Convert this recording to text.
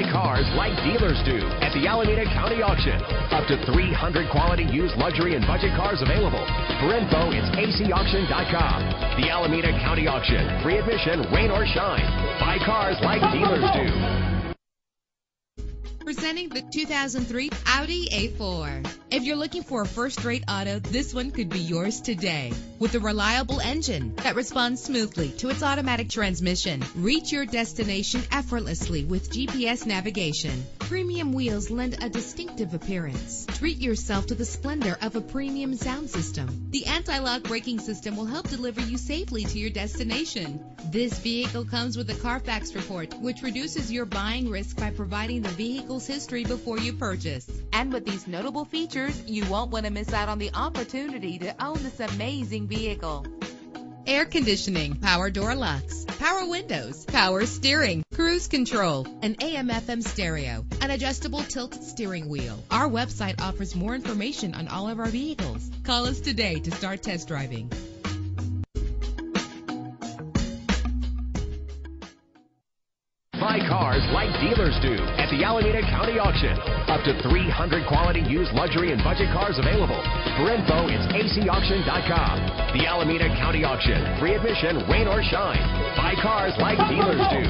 Buy cars like dealers do at the Alameda County Auction. Up to 300 quality used luxury and budget cars available. For info, it's acauction.com. The Alameda County Auction. Free admission, rain or shine. Buy cars like dealers do. Presenting the 2003 Audi A4. If you're looking for a first-rate auto, this one could be yours today. With a reliable engine that responds smoothly to its automatic transmission, reach your destination effortlessly with GPS navigation. Premium wheels lend a distinctive appearance. Treat yourself to the splendor of a premium sound system. The anti-lock braking system will help deliver you safely to your destination. This vehicle comes with a Carfax report, which reduces your buying risk by providing the vehicle's history before you purchase. And with these notable features, you won't want to miss out on the opportunity to own this amazing vehicle. Air conditioning, power door locks, power windows, power steering, cruise control, an AM/FM stereo, an adjustable tilt steering wheel. Our website offers more information on all of our vehicles. Call us today to start test driving. Buy cars like dealers do at the Alameda County Auction. Up to 300 quality used luxury and budget cars available. For info, it's acauction.com. The Alameda County Auction. Free admission, rain or shine. Buy cars like dealers do.